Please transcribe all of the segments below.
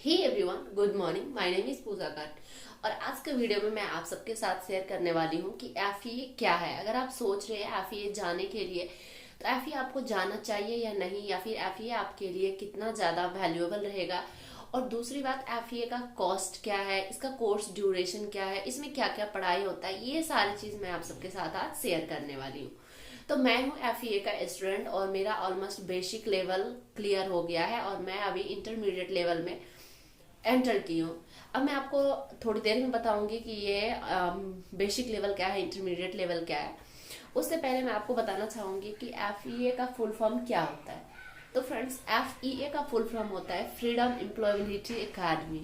Hey everyone, good morning. My name is Pooja कट और आज के वीडियो में मैं आप सबके साथ शेयर करने वाली हूँ कि एफईए क्या है। अगर आप सोच रहे हैं एफईए जाने के लिए तो एफईए आपको जाना चाहिए या नहीं, या फिर एफईए आपके लिए कितना ज़्यादा वैल्यूएबल रहेगा। और दूसरी बात, एफईए का कॉस्ट क्या है, इसका कोर्स ड्यूरेशन क्या है, इसमें क्या क्या पढ़ाई होता है, ये सारी चीज़ मैं आप सबके साथ आज शेयर करने वाली हूँ। तो मैं हूँ एफईए का स्टूडेंट और मेरा ऑलमोस्ट बेसिक लेवल क्लियर हो गया है और मैं अभी इंटरमीडिएट लेवल में एंटर की हूँ। अब मैं आपको थोड़ी देर में बताऊंगी कि ये बेसिक लेवल क्या है, इंटरमीडिएट लेवल क्या है। उससे पहले मैं आपको बताना चाहूंगी कि एफईए का फुल फॉर्म क्या होता है। तो फ्रेंड्स, एफईए का फुल फॉर्म होता है फ्रीडम एम्प्लॉयबिलिटी एकेडमी।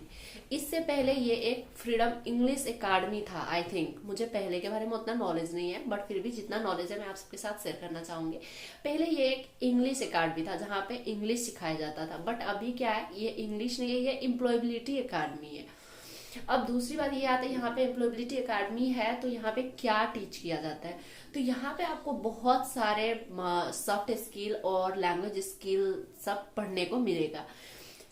इससे पहले ये एक फ्रीडम इंग्लिश एकेडमी था। आई थिंक, मुझे पहले के बारे में उतना नॉलेज नहीं है, बट फिर भी जितना नॉलेज है मैं आप सबके साथ शेयर करना चाहूंगी। पहले ये एक इंग्लिश एकेडमी था जहाँ पे इंग्लिश सिखाया जाता था, बट अभी क्या है, ये इंग्लिश नहीं है, ये एम्प्लॉयबिलिटी एकेडमी है। अब दूसरी बात ये आती है, यहाँ पे एम्प्लॉयबिलिटी एकेडमी है तो यहाँ पे क्या टीच किया जाता है। तो यहाँ पे आपको बहुत सारे सॉफ्ट स्किल और लैंग्वेज स्किल सब पढ़ने को मिलेगा।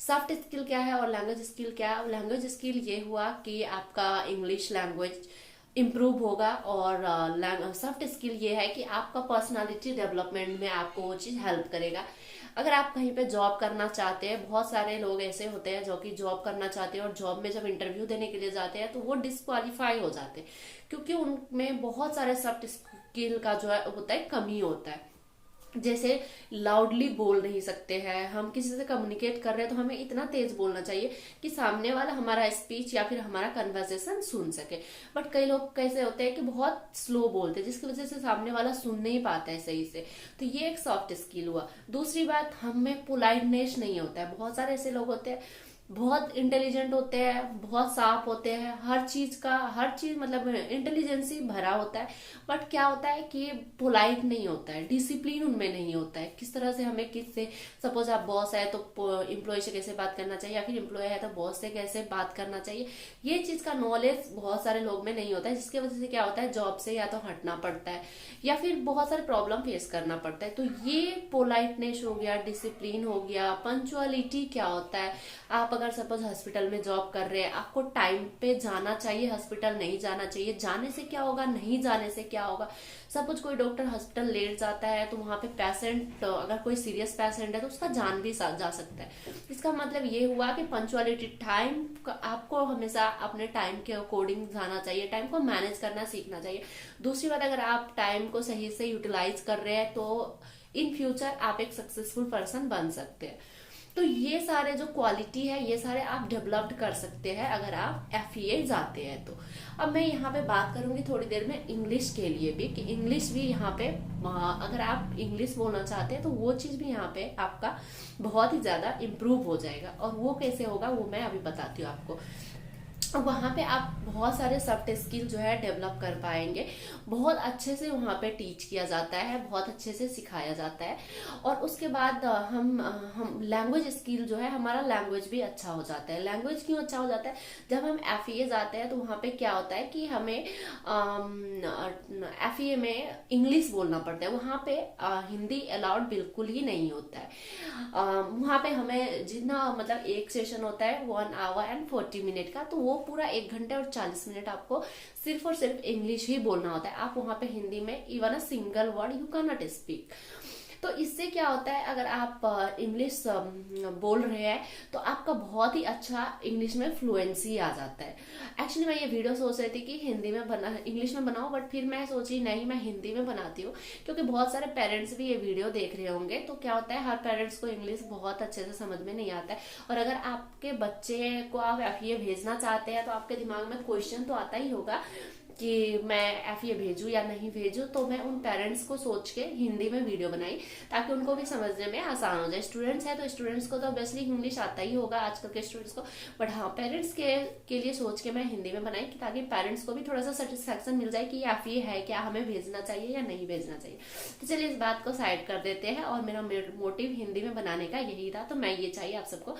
सॉफ्ट स्किल क्या है और लैंग्वेज स्किल क्या है। लैंग्वेज स्किल ये हुआ कि आपका इंग्लिश लैंग्वेज इम्प्रूव होगा, और सॉफ्ट स्किल ये है कि आपका पर्सनालिटी डेवलपमेंट में आपको वो चीज़ हेल्प करेगा। अगर आप कहीं पे जॉब करना चाहते हैं, बहुत सारे लोग ऐसे होते हैं जो कि जॉब करना चाहते हैं और जॉब में जब इंटरव्यू देने के लिए जाते हैं तो वो डिस्क्वालीफाई हो जाते हैं, क्योंकि उनमें बहुत सारे सॉफ्ट स्किल का जो है होता है, कमी होता है। जैसे लाउडली बोल नहीं सकते हैं, हम किसी से कम्युनिकेट कर रहे हैं तो हमें इतना तेज बोलना चाहिए कि सामने वाला हमारा स्पीच या फिर हमारा कन्वर्सेशन सुन सके। बट कई लोग कैसे होते हैं कि बहुत स्लो बोलते हैं, जिसकी वजह से सामने वाला सुन नहीं पाता है सही से। तो ये एक सॉफ्ट स्किल हुआ। दूसरी बात, हम में पोलाइटनेस नहीं होता है। बहुत सारे ऐसे लोग होते हैं, बहुत इंटेलिजेंट होते हैं, बहुत साफ होते हैं, हर चीज मतलब इंटेलिजेंसी भरा होता है, बट क्या होता है कि पोलाइट नहीं होता है, डिसिप्लिन उनमें नहीं होता है। किस तरह से हमें किससे, सपोज आप बॉस है तो इम्प्लॉय से कैसे बात करना चाहिए, या फिर इम्प्लॉय है तो बॉस से कैसे बात करना चाहिए, ये चीज का नॉलेज बहुत सारे लोग में नहीं होता है, जिसकी वजह से क्या होता है, जॉब से या तो हटना पड़ता है या फिर बहुत सारे प्रॉब्लम फेस करना पड़ता है। तो ये पोलाइटनेस हो गया, डिसिप्लिन हो गया, पंचुअलिटी क्या होता है। आप अगर सपोज हॉस्पिटल में जॉब कर रहे हैं, आपको टाइम पे जाना चाहिए, हॉस्पिटल नहीं जाना चाहिए। जाने से क्या होगा, नहीं जाने से क्या होगा। सपोज कोई डॉक्टर हॉस्पिटल लेट जाता है तो वहां पे पेशेंट, अगर कोई सीरियस पेशेंट है तो उसका जान भी जा सकता है। इसका मतलब ये हुआ कि पंचुअलिटी, टाइम, आपको हमेशा अपने टाइम के अकॉर्डिंग जाना चाहिए, टाइम को मैनेज करना सीखना चाहिए। दूसरी बात, अगर आप टाइम को सही से यूटिलाइज कर रहे हैं तो इन फ्यूचर आप एक सक्सेसफुल पर्सन बन सकते हैं। तो ये सारे जो क्वालिटी है, ये सारे आप डेवलप्ड कर सकते हैं अगर आप एफईए जाते हैं तो। अब मैं यहाँ पे बात करूंगी थोड़ी देर में इंग्लिश के लिए भी, कि इंग्लिश भी यहाँ पे अगर आप इंग्लिश बोलना चाहते हैं तो वो चीज भी यहाँ पे आपका बहुत ही ज्यादा इम्प्रूव हो जाएगा। और वो कैसे होगा वो मैं अभी बताती हूँ आपको। वहाँ पे आप बहुत सारे सॉफ्ट स्किल जो है डेवलप कर पाएंगे। बहुत अच्छे से वहाँ पे टीच किया जाता है, बहुत अच्छे से सिखाया जाता है। और उसके बाद हम लैंग्वेज स्किल जो है, हमारा लैंग्वेज भी अच्छा हो जाता है। लैंग्वेज क्यों अच्छा हो जाता है, जब हम एफईए जाते हैं तो वहाँ पे क्या होता है कि हमें एफईए में इंग्लिश बोलना पड़ता है। वहाँ पे हिंदी अलाउड बिल्कुल ही नहीं होता है। वहाँ पे हमें जितना मतलब एक सेशन होता है 1 hour and 40 minute का, तो वो पूरा 1 घंटे और 40 मिनट आपको सिर्फ और सिर्फ इंग्लिश ही बोलना होता है। आप वहां पे हिंदी में even a single word you can not speak. तो इससे क्या होता है, अगर आप इंग्लिश बोल रहे हैं तो आपका बहुत ही अच्छा इंग्लिश में फ्लुएंसी आ जाता है। एक्चुअली मैं ये वीडियो सोच रही थी कि हिंदी में बना, इंग्लिश में बनाऊं, बट फिर मैं सोची नहीं, मैं हिंदी में बनाती हूँ, क्योंकि बहुत सारे पेरेंट्स भी ये वीडियो देख रहे होंगे। तो क्या होता है, हर पेरेंट्स को इंग्लिश बहुत अच्छे से समझ में नहीं आता है। और अगर आपके बच्चे को आप एफईए भेजना चाहते हैं तो आपके दिमाग में क्वेश्चन तो आता ही होगा कि मैं एफईए भेजूं या नहीं भेजूं। तो मैं उन पेरेंट्स को सोच के हिंदी में वीडियो बनाई, ताकि उनको भी समझने में आसान हो जाए। स्टूडेंट्स है तो स्टूडेंट्स को तो ऑब्वियसली इंग्लिश आता ही होगा आजकल के स्टूडेंट्स को, बट हाँ, पेरेंट्स के लिए सोच के मैं हिंदी में बनाई, कि ताकि पेरेंट्स को भी थोड़ा सा सेटिस्फेक्शन मिल जाए कि एफईए है क्या, हमें भेजना चाहिए या नहीं भेजना चाहिए। तो चलिए इस बात को साइड कर देते हैं, और मेरा मोटिव हिंदी में बनाने का यही था, तो मैं ये चाहिए आप सबको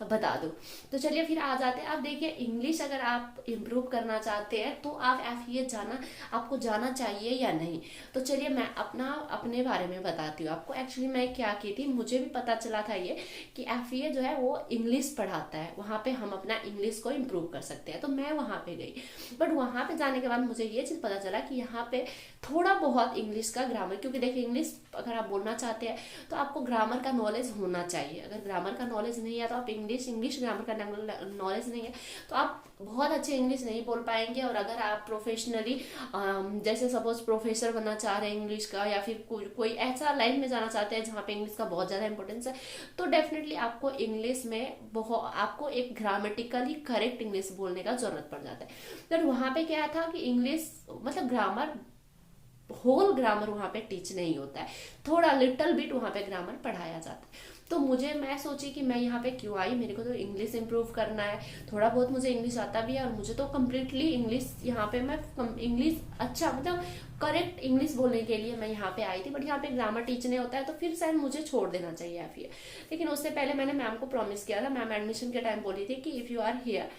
बता दूं। तो चलिए फिर आ जाते हैं। आप देखिए, इंग्लिश अगर आप इम्प्रूव करना चाहते हैं तो आप FEA जाना आपको जाना चाहिए या नहीं। तो चलिए मैं अपने बारे में बताती हूँ आपको। एक्चुअली मैं क्या की थी, मुझे भी पता चला था ये कि FEA जो है वो इंग्लिश पढ़ाता है, वहाँ पे हम अपना इंग्लिश को इम्प्रूव कर सकते हैं। तो मैं वहाँ पे गई, बट वहाँ पे जाने के बाद मुझे ये चीज़ पता चला कि यहाँ पे थोड़ा बहुत इंग्लिश का ग्रामर, क्योंकि देखिए इंग्लिश अगर आप बोलना चाहते हैं तो आपको ग्रामर का नॉलेज होना चाहिए। अगर ग्रामर का नॉलेज नहीं है तो आप इंग्लिश ग्रामर का नॉलेज नहीं है तो आप बहुत अच्छे इंग्लिश नहीं बोल पाएंगे। और अगर आप प्रोफेशनली जैसे सपोज प्रोफेसर बनना चाह रहे हैं इंग्लिश का, या फिर कोई ऐसा लाइन में जाना चाहते हैं जहाँ पे इंग्लिश का बहुत ज़्यादा इंपॉर्टेंस है, तो डेफिनेटली आपको इंग्लिश में आपको एक ग्रामेटिकली करेक्ट इंग्लिश बोलने का जरूरत पड़ जाता है। तो वहाँ पे क्या था कि इंग्लिश मतलब ग्रामर, होल ग्रामर वहाँ पे टीच नहीं होता है, थोड़ा लिटिल बिट वहाँ पे ग्रामर पढ़ाया जाता है। तो मैं सोची कि मैं यहाँ पे क्यों आई, मेरे को तो इंग्लिश इंप्रूव करना है, थोड़ा बहुत मुझे इंग्लिश आता भी है और मुझे तो कम्प्लीटली इंग्लिश यहाँ पे मैं इंग्लिश अच्छा मतलब करेक्ट इंग्लिश बोलने के लिए मैं यहाँ पे आई थी। बट यहाँ पे ग्रामर टीच नहीं होता है तो फिर शायद मुझे छोड़ देना चाहिए FEA। लेकिन उससे पहले मैंने मैम को प्रॉमिस किया था, मैम एडमिशन के टाइम बोली थी कि इफ़ यू आर हियर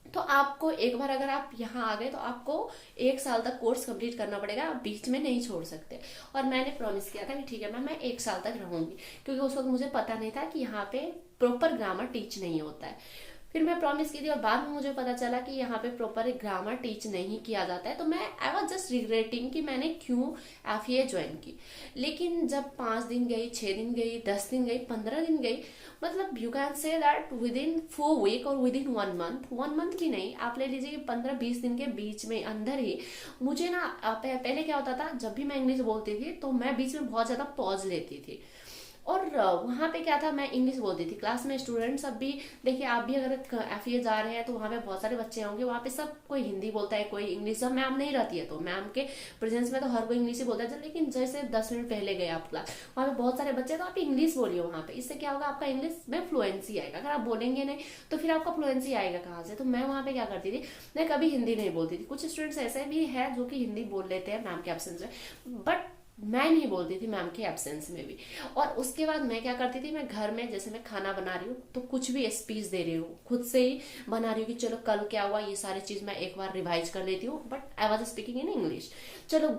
तो आपको एक बार अगर आप यहाँ आ गए तो आपको 1 साल तक कोर्स कंप्लीट करना पड़ेगा, आप बीच में नहीं छोड़ सकते। और मैंने प्रॉमिस किया था कि ठीक है मैम मैं 1 साल तक रहूंगी, क्योंकि उस वक्त मुझे पता नहीं था कि यहाँ पे प्रॉपर ग्रामर टीच नहीं होता है। फिर मैं प्रॉमिस की थी और बाद में मुझे पता चला कि यहाँ पे प्रॉपर ग्रामर टीच नहीं किया जाता है। तो मैं आई वॉज जस्ट रिग्रेटिंग कि मैंने क्यों FEA ज्वाइन की। लेकिन जब 5 दिन गई, 6 दिन गई, 10 दिन गई, 15 दिन गई, मतलब you can say that within 4 week और विद इन 1 मंथ भी नहीं, आप ले लीजिए 15-20 दिन के बीच में अंदर ही मुझे ना पहले क्या होता था, जब भी मैं इंग्लिश बोलती थी तो मैं बीच में बहुत ज्यादा पॉज लेती थी। और वहाँ पे क्या था, मैं इंग्लिश बोलती थी, क्लास में स्टूडेंट्स अब भी देखिए, आप भी अगर FEA जा रहे हैं तो वहाँ पे बहुत सारे बच्चे होंगे, वहाँ पे सब कोई हिंदी बोलता है, कोई इंग्लिश। जब मैम नहीं रहती है तो मैम के प्रेजेंस में तो हर कोई इंग्लिश ही बोलता है। लेकिन जैसे 10 मिनट पहले गए आप क्लास, वहाँ पे बहुत सारे बच्चे, तो आप इंग्लिश बोलिए वहाँ पे, इससे क्या होगा आपका इंग्लिश में फ्लुएंसी आएगा। अगर आप बोलेंगे नहीं तो फिर आपका फ्लुएंसी आएगा कहाँ से। तो मैं वहाँ पे क्या करती थी, मैं कभी हिंदी नहीं बोलती थी। कुछ स्टूडेंट्स ऐसे भी है जो कि हिंदी बोल लेते हैं मैम के एब्सेंस में, बट मैं नहीं बोलती थी मैम के एब्सेंस में भी। और उसके बाद मैं क्या करती थी, मैं घर में जैसे मैं खाना बना रही हूँ तो कुछ भी स्पीच दे रही हूँ, खुद से ही बना रही हूँ कि चलो कल क्या हुआ, ये सारी चीज मैं एक बार रिवाइज कर लेती हूँ, but I was speaking in English. चलो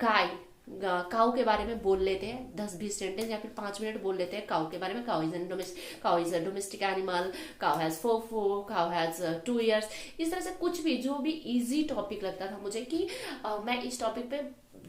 काऊ के बारे में बोल लेते हैं 10-20 सेंटेंस या फिर 5 मिनट बोल लेते हैं काऊ के बारे में। Cow is a domestic animal, cow has 4 cow has 2 ears. इस तरह से कुछ भी जो भी इजी टॉपिक लगता था मुझे कि मैं इस टॉपिक पे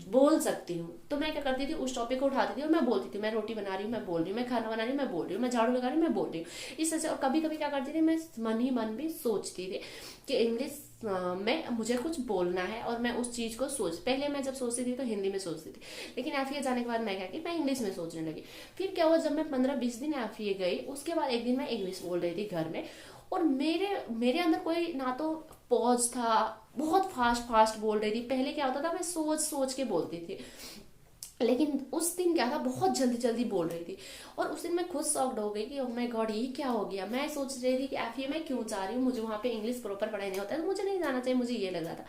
बोल सकती हूँ, तो मैं क्या करती थी, उस टॉपिक को उठाती थी और मैं बोलती थी। मैं रोटी बना रही हूँ, मैं बोल रही हूँ, मैं खाना बना रही हूँ, मैं बोल रही हूँ, मैं झाड़ू लगा रही हूँ, मैं बोल रही हूँ, इस तरह से। और कभी कभी क्या करती थी, मैं मन ही मन भी सोचती थी कि इंग्लिश में मुझे कुछ बोलना है, और मैं उस चीज को पहले मैं जब सोचती थी तो हिंदी में सोचती थी, लेकिन FEA जाने के बाद मैं क्या की, मैं इंग्लिश में सोचने लगी। फिर क्या हुआ, जब मैं 15-20 दिन FEA गई, उसके बाद एक दिन मैं इंग्लिश बोल रही थी घर में, और मेरे अंदर कोई ना तो पॉज था, बहुत फास्ट बोल रही थी। पहले क्या होता था, मैं सोच सोच के बोलती थी, लेकिन उस दिन क्या था, बहुत जल्दी जल्दी बोल रही थी। और उस दिन मैं खुद शॉक्ड हो गई कि ओह माय गॉड ये क्या हो गया। मैं सोच रही थी कि FEA मैं क्यों जा रही हूँ, मुझे वहाँ पे इंग्लिश प्रॉपर पढ़ाई नहीं होता है तो मुझे नहीं जाना चाहिए, मुझे ये लग रहा था।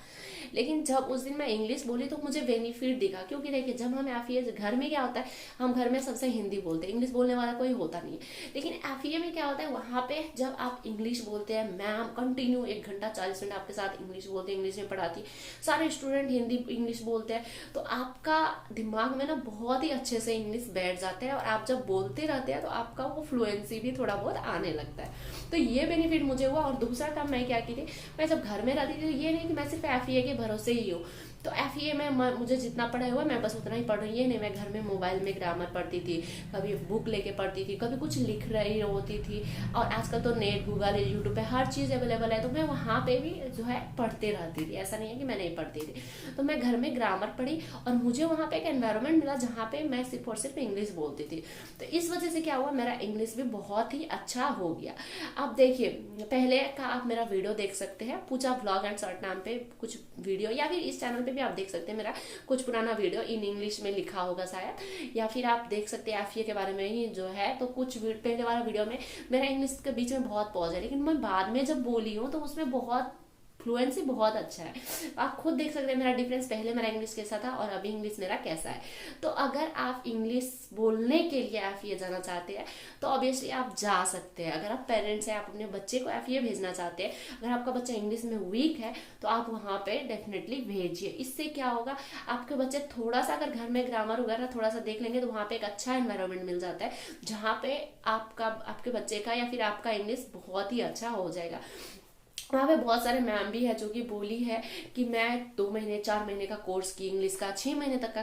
लेकिन जब उस दिन मैं इंग्लिश बोली तो मुझे बेनिफिट दिखा, क्योंकि देखिए जब हम FEA, घर में क्या होता है, हम घर में सबसे हिंदी बोलते हैं, इंग्लिश बोलने वाला कोई होता नहीं है। लेकिन FEA में क्या होता है, वहाँ पे जब आप इंग्लिश बोलते हैं, मैम कंटिन्यू 1 घंटा 40 मिनट आपके साथ इंग्लिश बोलते हैं, इंग्लिश में पढ़ाती, सारे स्टूडेंट हिंदी इंग्लिश बोलते हैं, तो आपका दिमाग में ना बहुत ही अच्छे से इंग्लिश बैठ जाता है, और आप जब बोलते रहते हैं तो आपका वो फ्लुएंसी भी थोड़ा बहुत आने लगता है। तो ये बेनिफिट मुझे हुआ। और दूसरा काम मैं क्या की थी, मैं जब घर में रहती थी तो ये नहीं कि मैं सिर्फ FEA के भरोसे ही हूँ, तो FEA में मुझे जितना पढ़ा हुआ मैं बस उतना ही पढ़ रही है। नहीं, मैं घर में मोबाइल में ग्रामर पढ़ती थी, कभी बुक लेके पढ़ती थी, कभी कुछ लिख रही होती थी, और आजकल तो नेट, गूगल, यूट्यूब पे हर चीज़ अवेलेबल है, तो मैं वहाँ पे भी जो है पढ़ते रहती थी। ऐसा नहीं है कि मैं नहीं पढ़ती थी। तो मैं घर में ग्रामर पढ़ी, और मुझे वहाँ पे एक एनवायरनमेंट मिला जहाँ पे मैं सिर्फ और सिर्फ इंग्लिश बोलती थी। तो इस वजह से क्या हुआ, मेरा इंग्लिश भी बहुत ही अच्छा हो गया। अब देखिए, पहले का आप मेरा वीडियो देख सकते हैं, पूजा व्लॉग एंड शॉर्ट नाम पे कुछ वीडियो, या फिर इस चैनल पे भी आप देख सकते हैं मेरा कुछ पुराना वीडियो इन इंग्लिश में लिखा होगा शायद, या फिर आप देख सकते हैं FEA के बारे में ही जो है। तो कुछ पहले वाला वीडियो में मेरा इंग्लिश के बीच में बहुत पॉज है, लेकिन मैं बाद में जब बोली हूँ तो उसमें बहुत फ्लुएंसी बहुत अच्छा है। आप खुद देख सकते हैं मेरा डिफरेंस, पहले मेरा इंग्लिश कैसा था और अभी इंग्लिश मेरा कैसा है। तो अगर आप इंग्लिश बोलने के लिए एफईए जाना चाहते हैं तो ऑब्वियसली आप जा सकते हैं। अगर आप पेरेंट्स हैं, आप अपने बच्चे को एफईए भेजना चाहते हैं, अगर आपका बच्चा इंग्लिश में वीक है तो आप वहां पे डेफिनेटली भेजिए। इससे क्या होगा, आपके बच्चे थोड़ा सा अगर घर में ग्रामर वगैरह थोड़ा सा देख लेंगे तो वहां पे एक अच्छा एनवायरनमेंट मिल जाता है जहां पे आपके बच्चे का या फिर आपका इंग्लिश बहुत ही अच्छा हो जाएगा। वहाँ पे बहुत सारे मैम भी है जो कि बोली है कि मैं 2 महीने 4 महीने का कोर्स की इंग्लिश का, 6 महीने तक का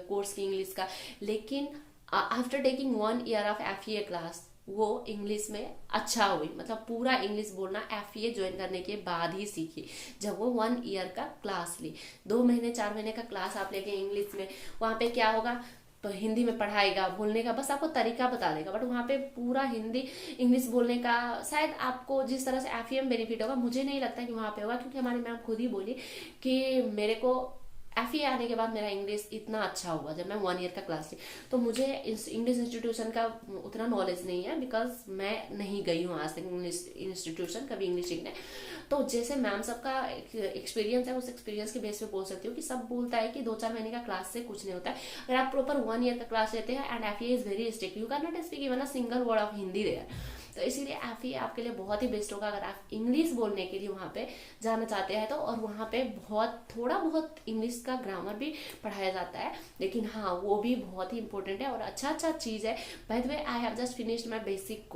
कोर्स की इंग्लिश का, लेकिन after taking 1 year of FEA class वो इंग्लिश में अच्छा हुई, मतलब पूरा इंग्लिश बोलना एफईए ज्वाइन करने के बाद ही सीखी, जब वो 1 ईयर का क्लास ली। 2 महीने 4 महीने का क्लास आप लेके इंग्लिश में, वहाँ पे क्या होगा, तो हिंदी में पढ़ाएगा, बोलने का बस आपको तरीका बता देगा, बट वहाँ पे पूरा हिंदी इंग्लिश बोलने का शायद आपको जिस तरह से एफईए में बेनिफिट होगा, मुझे नहीं लगता कि वहाँ पे होगा, क्योंकि हमारी मैम खुद ही बोली कि मेरे को एफईए आने के बाद मेरा इंग्लिश इतना अच्छा हुआ जब मैं 1 ईयर का क्लास ली। तो मुझे इंग्लिश इंस्टीट्यूशन का उतना नॉलेज नहीं है, बिकॉज मैं नहीं गई हूँ आज तक इंग्लिश इंस्टीट्यूशन कभी इंग्लिश सीखने। तो जैसे मैम सबका एक्सपीरियंस है, उस एक्सपीरियंस के बेस पे बोल सकती हूँ कि सब बोलता है कि 2-4 महीने का क्लास से कुछ नहीं होता है। अगर आप प्रॉपर 1 ईयर का क्लास लेते हैं and FEA is very strict, you can not speak even a single word of Hindi there. तो इसीलिए एफईए आपके लिए बहुत ही बेस्ट होगा अगर आप इंग्लिश बोलने के लिए वहाँ पे जाना चाहते हैं तो। और वहाँ पे थोड़ा बहुत इंग्लिश का ग्रामर भी पढ़ाया जाता है, लेकिन हाँ वो भी बहुत ही इंपॉर्टेंट है और अच्छा चीज़ है। By the way I have just finished my basic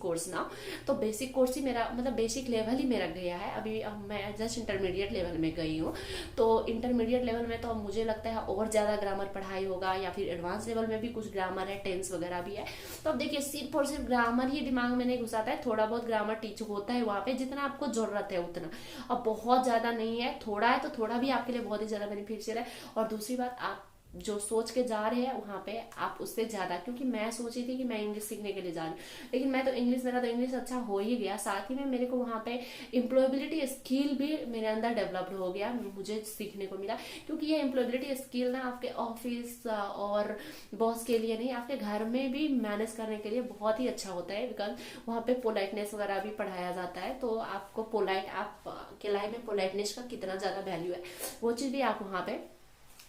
course now. तो बेसिक कोर्स ही मेरा मतलब बेसिक लेवल ही मेरा गया है, अभी मैं जस्ट इंटरमीडिएट लेवल में गई हूँ। तो इंटरमीडिएट लेवल में तो मुझे लगता है और ज़्यादा ग्रामर पढ़ाई होगा, या फिर एडवांस लेवल में भी कुछ ग्रामर है, टेंस वगैरह भी है। तो अब देखिए सिर्फ और सिर्फ ग्रामर ही दिमाग में नहीं घुसाता है, थोड़ा बहुत ग्रामर टीच होता है वहाँ पे जितना आपको जरूरत है उतना, अब बहुत ज्यादा नहीं है, थोड़ा है तो थोड़ा भी आपके लिए बहुत ही ज्यादा बेनिफिशियल है। और दूसरी बात, आप जो सोच के जा रहे हैं वहाँ पे आप उससे ज्यादा, क्योंकि मैं सोची थी कि मैं इंग्लिश सीखने के लिए जा रही हूँ, लेकिन मैं तो मेरा तो इंग्लिश अच्छा हो ही गया, साथ ही में मेरे को वहाँ पे एम्प्लॉयबिलिटी स्किल भी मेरे अंदर डेवलप्ड हो गया, मुझे सीखने को मिला। क्योंकि ये एम्प्लॉयबिलिटी स्किल ना आपके ऑफिस और बॉस के लिए नहीं, आपके घर में भी मैनेज करने के लिए बहुत ही अच्छा होता है, बिकॉज वहाँ पे पोलाइटनेस वगैरह भी पढ़ाया जाता है। तो आपको आपके लाइफ में पोलाइटनेस का कितना ज्यादा वैल्यू है वो चीज भी आप वहाँ पे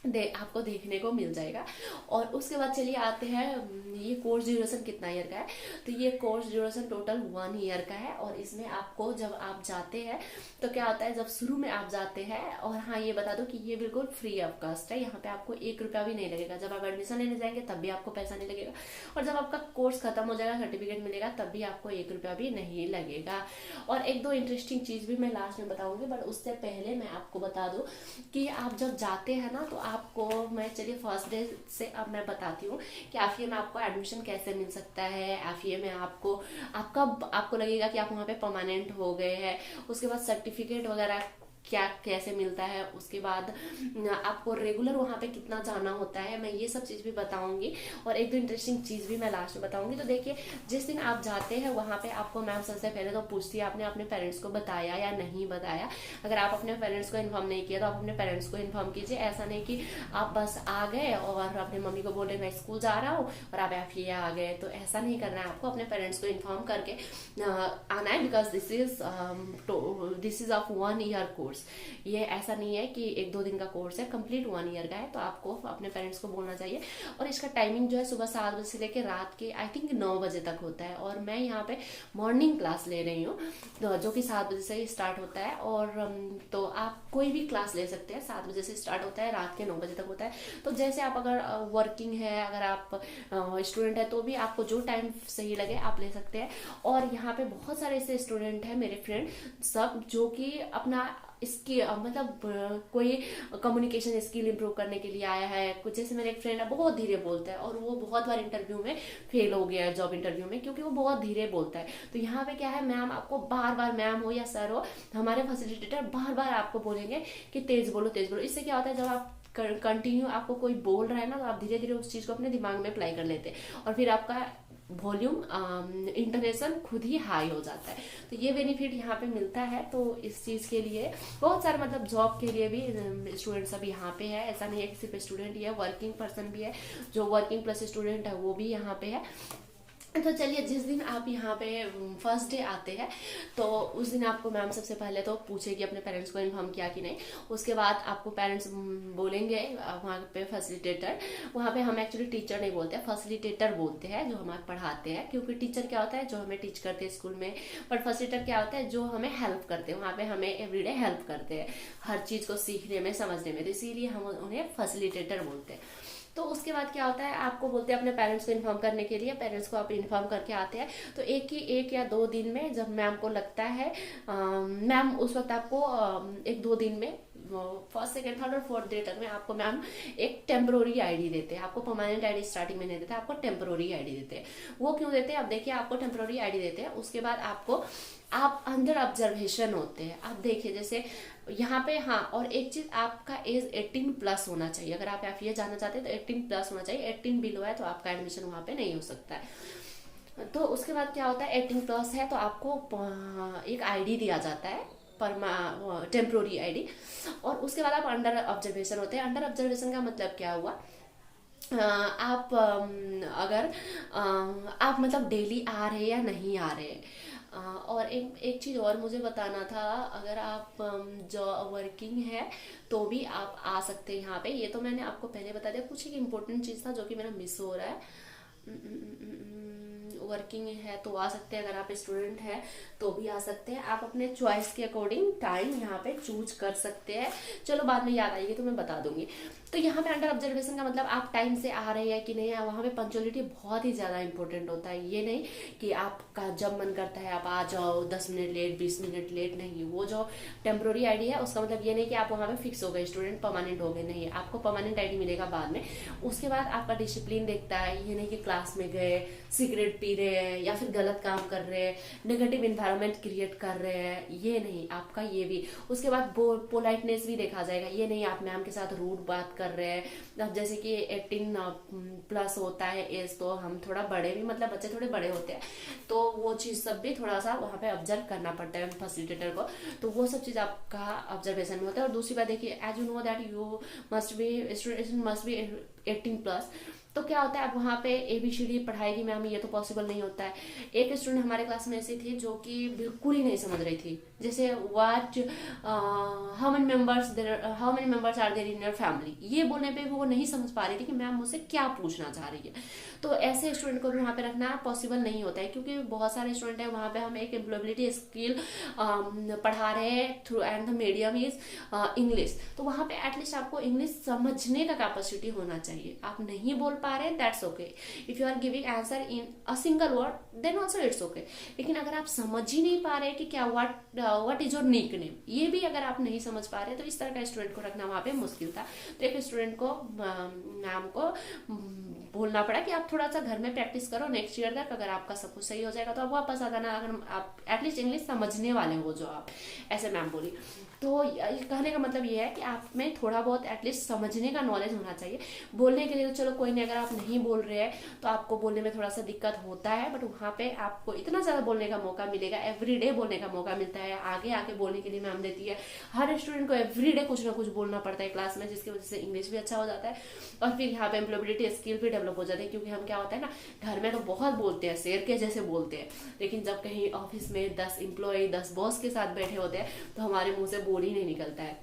आपको देखने को मिल जाएगा। और उसके बाद चलिए आते हैं ये कोर्स ड्यूरेशन कितना ईयर का है। तो ये कोर्स ड्यूरेशन टोटल 1 ईयर का है। और इसमें आपको जब आप जाते हैं तो क्या होता है, जब शुरू में आप जाते हैं, और हाँ ये बता दो कि ये बिल्कुल फ्री ऑफ कॉस्ट है, यहाँ पे आपको 1 रुपया भी नहीं लगेगा। जब आप एडमिशन लेने जाएंगे तब भी आपको पैसा नहीं लगेगा, और जब आपका कोर्स खत्म हो जाएगा, सर्टिफिकेट मिलेगा, तब भी आपको 1 रुपया भी नहीं लगेगा। और 1-2 इंटरेस्टिंग चीज भी मैं लास्ट में बताऊंगी, बट उससे पहले मैं आपको बता दूं कि आप जब जाते हैं ना तो आपको मैं चलिए फर्स्ट डे से अब मैं बताती हूँ कि एफईए में आपको एडमिशन कैसे मिल सकता है। एफईए में आपको लगेगा कि आप वहाँ पे परमानेंट हो गए हैं। उसके बाद सर्टिफिकेट वगैरह क्या कैसे मिलता है, उसके बाद आपको रेगुलर वहाँ पे कितना जाना होता है, मैं ये सब चीज भी बताऊंगी। और 1-2 इंटरेस्टिंग चीज भी मैं लास्ट में बताऊंगी। तो देखिए, जिस दिन आप जाते हैं वहाँ पे आपको मैम सबसे पहले तो पूछती है आपने अपने पेरेंट्स को बताया या नहीं बताया। अगर आप अपने पेरेंट्स को इन्फॉर्म नहीं किया तो आप अपने पेरेंट्स को इन्फॉर्म कीजिए। ऐसा नहीं कि आप बस आ गए और अपने मम्मी को बोले मैं स्कूल जा रहा हूँ और आप एफईए आ गए, तो ऐसा नहीं करना है। आपको अपने पेरेंट्स को इन्फॉर्म करके आना है, because this is of 1 year course. ये ऐसा नहीं है कि 1-2 दिन का कोर्स है, कंप्लीट 1 ईयर का है। तो आपको अपने पेरेंट्स को बोलना चाहिए। और इसका टाइमिंग जो है सुबह 7 बजे से लेकर रात के आई थिंक 9 बजे तक होता है। और मैं यहाँ पे मॉर्निंग क्लास ले रही हूँ, तो जो कि 7 बजे से ही स्टार्ट होता है। और तो आप कोई भी क्लास ले सकते हैं, 7 बजे से स्टार्ट होता है, रात के 9 बजे तक होता है। तो जैसे आप अगर वर्किंग है, अगर आप स्टूडेंट है, तो भी आपको जो टाइम सही लगे आप ले सकते हैं। और यहाँ पे बहुत सारे ऐसे स्टूडेंट हैं मेरे फ्रेंड सब, जो कि अपना इसकी मतलब कोई कम्युनिकेशन स्किल इंप्रूव करने के लिए आया है। कुछ जैसे मेरे एक फ्रेंड है, बहुत धीरे बोलता है और वो बहुत बार इंटरव्यू में फेल हो गया है, जॉब इंटरव्यू में, क्योंकि वो बहुत धीरे बोलता है। तो यहाँ पे क्या है, मैम आपको बार बार, मैम हो या सर हो, हमारे फैसिलिटेटर बार बार आपको बोलेंगे कि तेज बोलो तेज बोलो। इससे क्या होता है, जब आप कंटिन्यू आपको कोई बोल रहा है ना, तो आप धीरे धीरे उस चीज को अपने दिमाग में अप्लाई कर लेते हैं और फिर आपका वॉल्यूम इंटरनेशन खुद ही हाई हो जाता है। तो ये बेनिफिट यहाँ पे मिलता है। तो इस चीज के लिए बहुत सारे मतलब जॉब के लिए भी स्टूडेंट सब यहाँ पे है। ऐसा नहीं है कि सिर्फ स्टूडेंट ही है, वर्किंग पर्सन भी है, जो वर्किंग प्लस स्टूडेंट है वो भी यहाँ पे है। तो चलिए, जिस दिन आप यहाँ पे फर्स्ट डे आते हैं तो उस दिन आपको मैम सबसे पहले तो पूछेगी अपने पेरेंट्स को इन्फॉर्म किया कि नहीं। उसके बाद आपको पेरेंट्स बोलेंगे वहाँ पे फैसिलिटेटर, वहाँ पे हम एक्चुअली टीचर नहीं बोलते हैं, फैसिलिटेटर बोलते हैं, जो हमें पढ़ाते हैं। क्योंकि टीचर क्या होता है, जो हमें टीच करते हैं स्कूल में, बट फैसिलिटेटर क्या होता है, जो हमें हेल्प करते हैं, वहाँ पे हमें एवरीडे हेल्प करते हैं हर चीज़ को सीखने में, समझने में। तो इसीलिए हम उन्हें फैसिलिटेटर बोलते हैं। तो उसके बाद क्या होता है, आपको बोलते हैं अपने पेरेंट्स को इन्फॉर्म करने के लिए। पेरेंट्स को आप इन्फॉर्म करके आते हैं तो एक या 2 दिन में जब मैम को लगता है, मैम उस वक्त आपको 1-2 दिन में, फर्स्ट सेकंड थर्ड और फोर्थ डे तक में आपको मैम एक टेम्पोररी आईडी देते हैं। आपको परमानेंट आईडी स्टार्टिंग में नहीं देते, आपको टेम्पोररी आईडी देते हैं। वो क्यों देते हैं, अब देखिए, आपको टेम्पोररी आईडी देते हैं, उसके बाद आपको, आप अंडर ऑब्जर्वेशन होते हैं। आप देखिए जैसे यहाँ पे, हाँ, और एक चीज, आपका एज 18+ होना चाहिए। अगर आप एफए जाना चाहते हैं तो 18+ होना चाहिए। 18 बिलो है तो आपका एडमिशन वहाँ पे नहीं हो सकता है। तो उसके बाद क्या होता है, 18+ है तो आपको एक आईडी दिया जाता है, टेम्पोररी आईडी। और उसके बाद आप अंडर ऑब्जर्वेशन होते हैं। अंडर ऑब्जर्वेशन का मतलब क्या हुआ, आप अगर आप मतलब डेली आ रहे हैं या नहीं आ रहे हैं। और एक चीज़ और मुझे बताना था, अगर आप जो वर्किंग है तो भी आप आ सकते हैं यहाँ पे। ये तो मैंने आपको पहले बता दिया। कुछ एक इम्पोर्टेंट चीज़ था जो कि मेरा मिस हो रहा है। वर्किंग है तो आ सकते हैं, अगर आप स्टूडेंट हैं तो भी आ सकते हैं। आप अपने चॉइस के अकॉर्डिंग टाइम यहाँ पे चूज कर सकते हैं। चलो बाद में याद आएगी तो मैं बता दूंगी। तो यहाँ पे अंडर ऑब्जर्वेशन का मतलब आप टाइम से आ रहे हैं कि नहीं है। वहाँ पे पंक्चुअलिटी बहुत ही ज़्यादा इंपॉर्टेंट होता है। ये नहीं कि आपका जब मन करता है आप आ जाओ 10 मिनट लेट, 20 मिनट लेट, नहीं। वो जो टेम्पोररी आईडी है उसका मतलब ये नहीं कि आप वहाँ पे फिक्स हो गए स्टूडेंट, परमानेंट हो गए, नहीं है। आपको परमानेंट आईडी मिलेगा बाद में। उसके बाद आपका डिसिप्लिन देखता है, ये नहीं कि क्लास में गए सिगरेट पी रहे हैं या फिर गलत काम कर रहे हैं, नेगेटिव इन्वायरमेंट क्रिएट कर रहे हैं, ये नहीं। आपका ये भी, उसके बाद पोलाइटनेस भी देखा जाएगा। ये नहीं आप मैम के साथ रूड बात कर रहे हैं। अब जैसे कि 18+ होता है एज, तो हम थोड़ा बड़े भी, मतलब बच्चे थोड़े बड़े होते हैं, तो वो चीज़ सब भी थोड़ा सा वहाँ पे ऑब्जर्व करना पड़ता है फैसिलिटेटर को। तो वो सब चीज़ आपका ऑब्जर्वेशन में होता है। और दूसरी बात देखिए, as you know that you must be, student must be 18+। तो क्या होता है, अब वहाँ पे ABCD पढ़ाएगी मैम, ये तो पॉसिबल नहीं होता है। एक स्टूडेंट हमारे क्लास में ऐसी थी जो कि बिल्कुल ही नहीं समझ रही थी। जैसे what, how many members are there in your family, ये बोलने पे भी वो नहीं समझ पा रही थी कि मैम मुझसे क्या पूछना चाह रही है। तो ऐसे स्टूडेंट को भी वहाँ पे रखना पॉसिबल नहीं होता है, क्योंकि बहुत सारे स्टूडेंट है वहाँ पे। हम एक एम्प्लॉयबिलिटी स्किल पढ़ा रहे हैं through, and the medium is English. तो वहाँ पे एटलीस्ट आपको इंग्लिश समझने का कैपेसिटी होना चाहिए। आप नहीं बोल पा रहे हैं, that's okay. If you are giving answer in a single word then also it's okay. लेकिन अगर आप समझ ही नहीं पा रहे कि क्या what is your nick name, ये भी अगर आप नहीं समझ पा रहे तो इस तरह का स्टूडेंट को रखना वहाँ पे मुश्किल था। तो एक स्टूडेंट को, मैम को बोलना पड़ा कि आप थोड़ा सा घर में प्रैक्टिस करो, नेक्स्ट ईयर तक अगर आपका सब कुछ सही हो जाएगा तो आप वापस आ जाना, अगर आप एटलीस्ट इंग्लिश समझने वाले हो जो आप, ऐसे मैम बोली। तो कहने का मतलब ये है कि आप में थोड़ा बहुत एटलीस्ट समझने का नॉलेज होना चाहिए। बोलने के लिए तो चलो कोई नहीं, अगर आप नहीं बोल रहे हैं तो आपको बोलने में थोड़ा सा दिक्कत होता है, बट वहाँ पे आपको इतना ज़्यादा बोलने का मौका मिलेगा, एवरीडे बोलने का मौका मिलता है। आगे आके बोलने के लिए मैम देती है। हर स्टूडेंट को एवरीडे कुछ ना कुछ बोलना पड़ता है क्लास में, जिसकी वजह से इंग्लिश भी अच्छा हो जाता है और फिर यहाँ पे एम्प्लॉयबिलिटी स्किल भी डेवलप हो जाती है। क्योंकि हम क्या होता है ना, घर में तो बहुत बोलते हैं, शेर के जैसे बोलते हैं, लेकिन जब कहीं ऑफिस में 10 एम्प्लॉय 10 बॉस के साथ बैठे होते हैं तो हमारे मुंह से बोल ही नहीं निकलता है,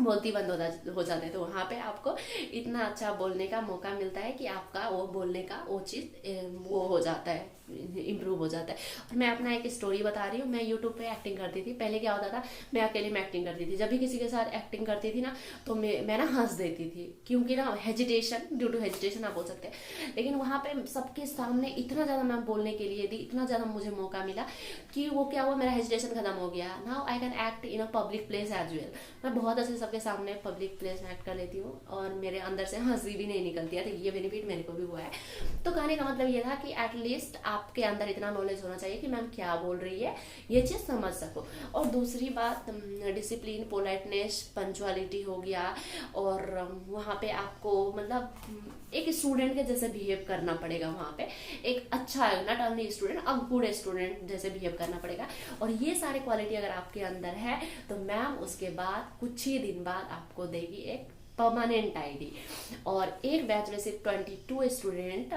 बोलती बंद हो जाते हैं। तो वहाँ पे आपको इतना अच्छा बोलने का मौका मिलता है कि आपका वो बोलने का वो चीज़ वो हो जाता है, इम्प्रूव हो जाता है। और मैं अपना एक स्टोरी बता रही हूँ। मैं यूट्यूब पे एक्टिंग करती थी। पहले क्या होता था, मैं अकेले में एक्टिंग करती थी। जब भी किसी के साथ एक्टिंग करती थी ना तो मैं ना हंस देती थी, क्योंकि ना हेजिटेशन, ड्यू टू हेजिटेशन आप बोल सकते हैं। लेकिन वहाँ पे सबके सामने इतना ज़्यादा मैं बोलने के लिए दी, इतना ज़्यादा मुझे मौका मिला कि वो क्या हुआ, मेरा हेजिटेशन खत्म हो गया। Now I can act in a public place as well. मैं बहुत अच्छे सबके सामने पब्लिक प्लेस में एक्ट कर लेती हूँ और मेरे अंदर से हंसी भी नहीं निकलती है। तो ये बेनिफिट मेरे को भी हुआ है। तो कहने का मतलब ये था कि एटलीस्ट आपके अंदर इतना नॉलेज होना चाहिए कि मैम क्या बोल रही है, ये चीज़ समझ सको। और दूसरी बात, डिसिप्लिन, पोलाइटनेस, पंचुअलिटी हो गया। और वहाँ पे आपको मतलब एक स्टूडेंट के जैसे बिहेव करना पड़ेगा। वहाँ पे एक अच्छा, not only student, a good student जैसे बिहेव करना पड़ेगा। और ये सारे क्वालिटी अगर आपके अंदर है तो मैम उसके बाद कुछ ही दिन बाद आपको देगी एक परमानेंट आईडी। और एक बैच में सिर्फ 22 स्टूडेंट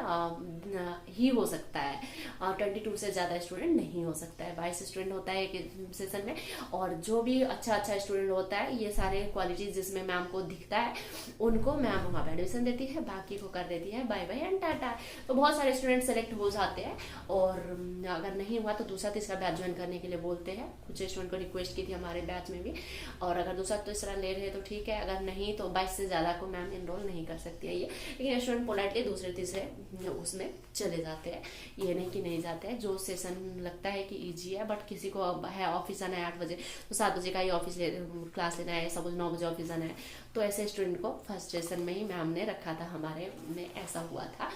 ही हो सकता है, 22 से ज़्यादा स्टूडेंट नहीं हो सकता है। 22 स्टूडेंट होता है एक सेशन में। और जो भी अच्छा अच्छा स्टूडेंट होता है, ये सारे क्वालिटीज जिसमें मैम को दिखता है उनको मैम वहाँ पे एडमिशन देती है, बाकी को कर देती है बाय बाय एंड टाटा। तो बहुत सारे स्टूडेंट सेलेक्ट हो जाते हैं, और अगर नहीं हुआ तो दूसरा तीसरा बैच ज्वाइन करने के लिए बोलते हैं। कुछ स्टूडेंट को रिक्वेस्ट की थी हमारे बैच में भी, और अगर दूसरा तीसरा ले रहे तो ठीक है, अगर नहीं तो 22 से ज़्यादा को मैम इनरोल नहीं कर सकती है ये। लेकिन स्टूडेंट पोलाइटली दूसरे तीसरे उसमें चले जाते हैं, ये नहीं कि नहीं जाते हैं। जो सेशन लगता है कि ईजी है, बट किसी को है ऑफिस आना है 8 बजे, तो 7 बजे का ही ऑफिस क्लास लेना है, सपोज 9 बजे ऑफिस आना है, तो ऐसे स्टूडेंट को फर्स्ट सेशन में ही मैम ने रखा था, हमारे में ऐसा हुआ था।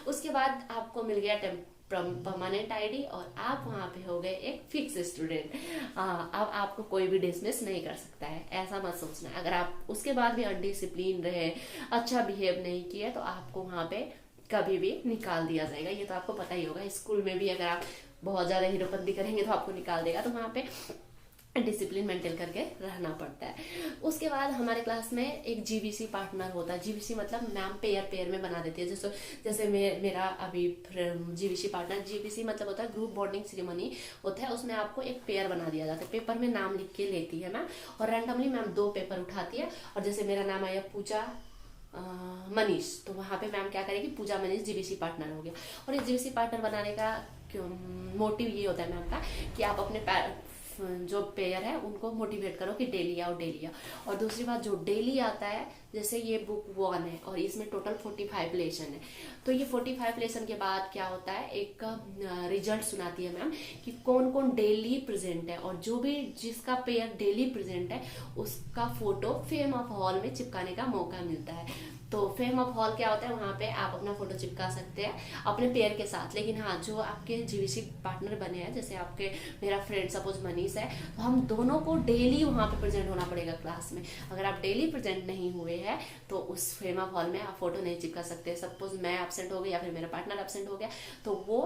उसके बाद आपको मिल गया परमानेंट आईडी, और आप वहाँ पे हो गए एक फिक्स स्टूडेंट। अब आपको कोई भी डिसमिस नहीं कर सकता है, ऐसा मत सोचना। अगर आप उसके बाद भी अनडिसिप्लिन रहे, अच्छा बिहेव नहीं किया, तो आपको वहाँ पे कभी भी निकाल दिया जाएगा। ये तो आपको पता ही होगा, स्कूल में भी अगर आप बहुत ज़्यादा हीरोपंती करेंगे तो आपको निकाल देगा, तो वहाँ पे डिसिप्लिन मेंटेन करके रहना पड़ता है। उसके बाद हमारे क्लास में एक जीबीसी पार्टनर होता है। जीबीसी मतलब मैम पेयर पेयर में बना देती है। जैसे मेरा अभी जीबीसी पार्टनर, जीबीसी मतलब होता है ग्रुप बॉन्डिंग सेरेमनी होता है, उसमें आपको एक पेयर बना दिया जाता है। पेपर में नाम लिख के लेती है मैम, और रैंडमली मैम 2 पेपर उठाती है, और जैसे मेरा नाम आया पूजा मनीष, तो वहाँ पे मैम क्या करेगी, पूजा मनीष जीबीसी पार्टनर हो गया। और इस जीबीसी पार्टनर बनाने का मोटिव ये होता है मैम का कि आप अपने जो पेयर है उनको मोटिवेट करो कि डेली आओ डेली आओ। और दूसरी बात, जो डेली आता है, जैसे ये बुक 1 है और इसमें टोटल 45 लेसन है, तो ये 45 लेसन के बाद क्या होता है, एक रिजल्ट सुनाती है मैम कि कौन कौन डेली प्रेजेंट है, और जो भी जिसका पेयर डेली प्रेजेंट है उसका फोटो फेम ऑफ हॉल में चिपकाने का मौका मिलता है। तो फेम ऑफ हॉल क्या होता है, वहाँ पे आप अपना फोटो चिपका सकते हैं अपने पेयर के साथ। लेकिन हाँ, जो आपके जीवीसी पार्टनर बने हैं, जैसे आपके मेरा फ्रेंड सपोज मनीष है, तो हम दोनों को डेली वहाँ पे प्रेजेंट होना पड़ेगा क्लास में। अगर आप डेली प्रेजेंट नहीं हुए हैं तो उस फेम ऑफ हॉल में आप फोटो नहीं चिपका सकते। सपोज मैं एब्सेंट हो गई या फिर मेरा पार्टनर एब्सेंट हो गया, तो वो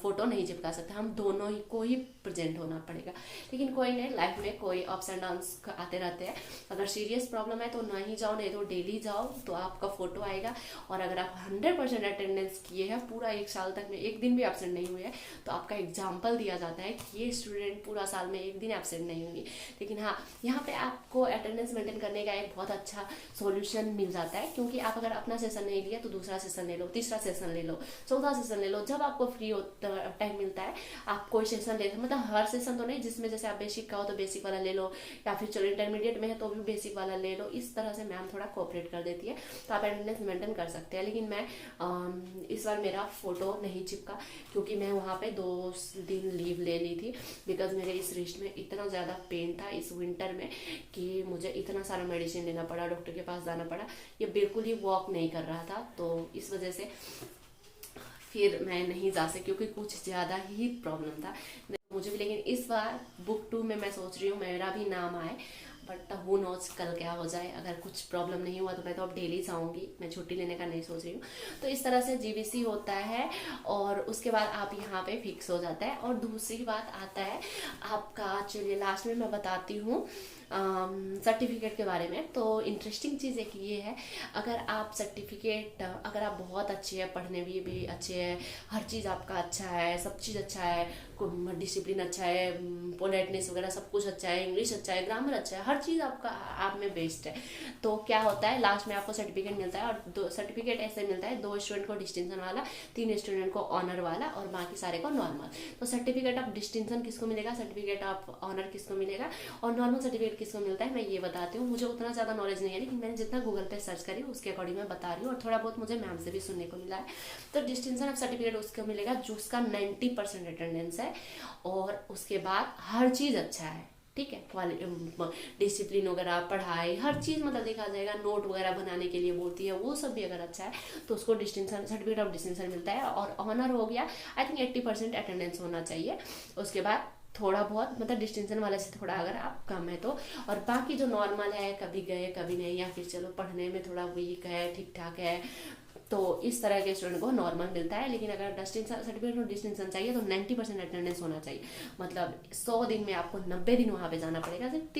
फोटो नहीं चिपका सकते, हम दोनों ही को ही प्रेजेंट होना पड़ेगा। लेकिन कोई नहीं, लाइफ में कोई अप्स एंड डाउन्स आते रहते हैं। अगर सीरियस प्रॉब्लम है तो नहीं जाओ, नहीं तो डेली जाओ, तो आपका फोटो आएगा। और अगर आप 100% अटेंडेंस किए हैं पूरा 1 साल तक में, एक दिन भी एब्सेंट नहीं हुए हैं, तो आपका एग्जाम्पल दिया जाता है कि ये स्टूडेंट पूरा साल में एक दिन एब्सेंट नहीं हुई। लेकिन हाँ, यहाँ पे आपको अटेंडेंस मेंटेन करने का एक बहुत अच्छा सोल्यूशन मिल जाता है, क्योंकि आप अगर अपना सेशन नहीं लिया तो दूसरा सेशन ले लो, तीसरा सेशन ले लो, चौथा सेशन ले लो। जब आपको फ्री टाइम मिलता है आप कोई सेशन ले, मतलब हर सेशन तो नहीं, जिसमें जैसे आप बेसिक का हो तो बेसिक वाला ले लो, या फिर चलो इंटरमीडिएट में है तो भी बेसिक वाला ले लो। इस तरह से मैम थोड़ा कोऑपरेट कर देती है, तो आप अटेंडेंस मेंटेन कर सकते हैं। लेकिन मैं इस बार मेरा फोटो नहीं चिपका, क्योंकि मैं वहाँ पे 2 दिन लीव ले ली थी, बिकॉज मेरे इस रिस्ट में इतना ज़्यादा पेन था इस विंटर में कि मुझे इतना सारा मेडिसिन लेना पड़ा, डॉक्टर के पास जाना पड़ा, ये बिल्कुल ही वॉक नहीं कर रहा था। तो इस वजह से फिर मैं नहीं जा सकी, क्योंकि कुछ ज़्यादा ही प्रॉब्लम था मुझे भी। लेकिन इस बार बुक 2 में मैं सोच रही हूँ मेरा भी नाम आए, बट हु नोज कल क्या हो जाए। अगर कुछ प्रॉब्लम नहीं हुआ तो मैं तो अब डेली जाऊंगी, मैं छुट्टी लेने का नहीं सोच रही हूँ। तो इस तरह से जीबीसी होता है, और उसके बाद आप यहाँ पे फिक्स हो जाता है। और दूसरी बात आता है आपका, चलिए लास्ट में मैं बताती हूँ सर्टिफिकेट के बारे में। तो इंटरेस्टिंग चीज़ एक ये है, अगर आप सर्टिफिकेट, अगर आप बहुत अच्छे हैं, पढ़ने में भी अच्छे हैं, हर चीज़ आपका अच्छा है, सब चीज़ अच्छा है, डिसिप्लिन अच्छा है, पोलाइटनेस वगैरह सब कुछ अच्छा है, इंग्लिश अच्छा है, ग्रामर अच्छा है, हर चीज़ आपका आप में बेस्ट है, तो क्या होता है लास्ट में आपको सर्टिफिकेट मिलता है। और 2 सर्टिफिकेट ऐसे मिलता है, 2 स्टूडेंट को डिस्टिंक्शन वाला, 3 स्टूडेंट को ऑनर वाला, और बाकी सारे को नॉर्मल। तो सर्टिफिकेट ऑफ डिस्टिंक्शन किसको मिलेगा, सर्टिफिकेट ऑफ ऑनर किसको मिलेगा, और नॉर्मल सर्टिफिकेट किसको मिलता है, मैं ये बताती हूँ। मुझे उतना ज़्यादा नॉलेज नहीं है, लेकिन मैंने जितना गूगल पे सर्च करी उसके अकॉर्डिंग मैं बता रही हूँ, और थोड़ा बहुत मुझे मैम से भी सुनने को मिला है। तो डिस्टिंक्शन ऑफ सर्टिफिकेट उसको मिलेगा जिसका 90% अटेंडेंस है, और उसके बाद हर चीज़ अच्छा है, ठीक है, डिसिप्लिन वगैरह, पढ़ाई, हर चीज़ मतलब देखा जाएगा, नोट वगैरह बनाने के लिए बोलती है, वो सब भी अगर अच्छा है तो उसको डिस्टिंक्शन, सर्टिफिकेट ऑफ डिस्टिंक्शन मिलता है। और ऑनर हो गया, आई थिंक 80% अटेंडेंस होना चाहिए। उसके बाद थोड़ा बहुत, मतलब डिस्टिंक्शन वाले से थोड़ा अगर आप कम है तो, और बाकी जो नॉर्मल है, कभी गए कभी नहीं, या फिर चलो पढ़ने में थोड़ा वीक है, ठीक ठाक है, तो इस तरह के स्टूडेंट को नॉर्मल मिलता है। लेकिन अगर डिस्टिंक्शन सर्टिफिकेट और डिस्टिंक्शन चाहिए तो 90% अटेंडेंस होना चाहिए। मतलब 100 दिन में आपको 90 दिन वहाँ पे जाना पड़ेगा, सिर्फ